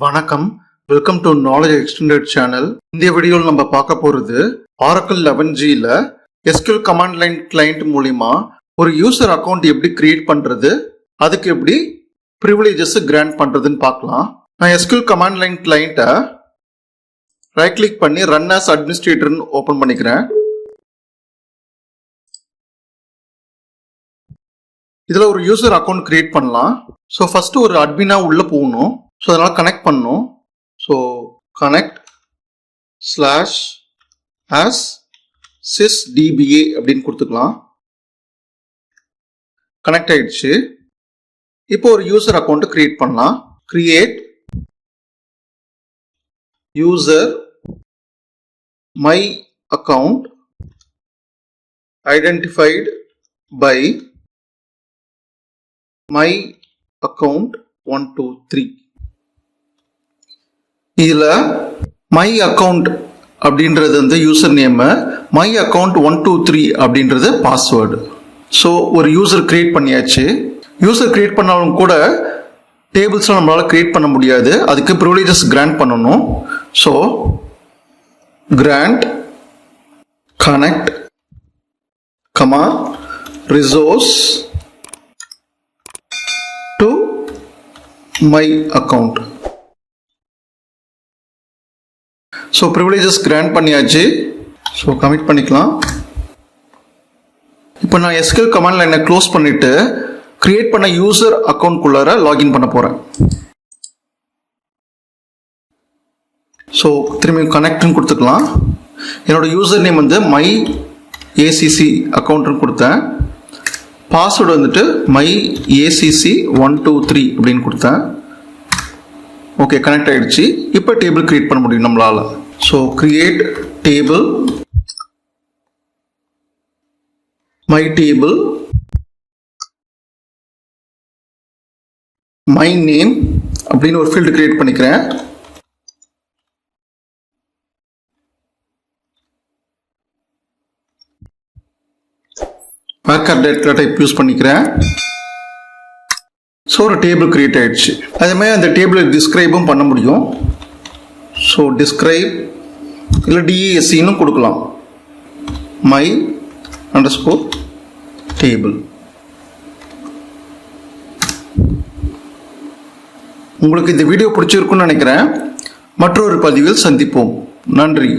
வணக்கம், welcome to knowledge extended channel. இந்த வீடியோவில் நம்ம பார்க்க போகிறது Oracle11G-ல SQL கமாண்ட் லைன் கிளைண்ட் மூலிமா ஒரு யூசர் அக்கௌண்ட் எப்படி கிரியேட் பண்ணுறது, அதுக்கு எப்படி ப்ரிவிலேஜஸ் கிராண்ட் பண்ணுறதுன்னு பார்க்கலாம். நான் SQL கமாண்ட் லைன் கிளைண்ட்டை ரைட் கிளிக் பண்ணி ரன் ஆஸ் அட்மினிஸ்ட்ரேட்டர்னு ஓப்பன் பண்ணிக்கிறேன். இதில் ஒரு யூசர் அக்கௌண்ட் கிரியேட் பண்ணலாம். ஸோ ஃபஸ்ட்டு ஒரு அட்மினா உள்ளே போகணும். ஸோ அதனால் கனெக்ட் பண்ணணும். ஸோ கனெக்ட் /as sysdba அப்படின்னு கொடுத்துக்கலாம். கனெக்ட் ஆயிடுச்சு. இப்போ ஒரு யூசர் அக்கௌண்ட் கிரியேட் பண்ணலாம். Create user my account identified by my account 1 2 3. இதில் மை அக்கௌண்ட் அப்படின்றது வந்து யூசர் நேமு, மை அக்கௌண்ட் 1 2 3 அப்படின்றது பாஸ்வேர்டு. ஸோ ஒரு யூசர் கிரியேட் பண்ணியாச்சு. யூசர் கிரியேட் பண்ணாலும் கூட டேபிள்ஸ்லாம் நம்மளால் கிரியேட் பண்ண முடியாது. அதுக்கு ப்ரிவிலேஜஸ் கிராண்ட் பண்ணணும். So grant connect resource to my account. So privileges grant பண்ணியாச்சு. ஸோ கமிட் பண்ணிக்கலாம். இப்போ நான் SQL கமாண்ட் லைனை க்ளோஸ் பண்ணிவிட்டு கிரியேட் பண்ண யூசர் அக்கௌண்ட்குள்ளார லாகின் பண்ண போகிறேன். ஸோ திரும்பி கனெக்ட்னு கொடுத்துக்கலாம். என்னோடய யூசர் நேம் வந்து மை ACC அக்கௌண்ட்னு கொடுத்தேன். பாஸ்வேர்டு வந்துட்டு மை ACC 1 2 3 அப்படின்னு கொடுத்தேன். ஓகே, கனெக்ட் ஆகிடுச்சு. இப்போ டேபிள் கிரியேட் பண்ண முடியும் நம்மளால். So create table, my table, my name அப்படின்னு ஒரு ஃபீல்டு கிரியேட் பண்ணிக்கிறேன். வேர்க்கர் டேட்டா டைப் யூஸ் பண்ணிக்கிறேன். ஸோ ஒரு டேபிள் கிரியேட் ஆகிடுச்சு. அதேமாதிரி அந்த டேபிளை டிஸ்கிரைபும் பண்ண முடியும். ஸோ டிஸ்கிரைப் இல்லை DESCன்னு கொடுக்கலாம். My underscore table. உங்களுக்கு இந்த வீடியோ பிடிச்சிருக்குன்னு நினைக்கிறேன். மற்றொரு பதிவில் சந்திப்போம். நன்றி.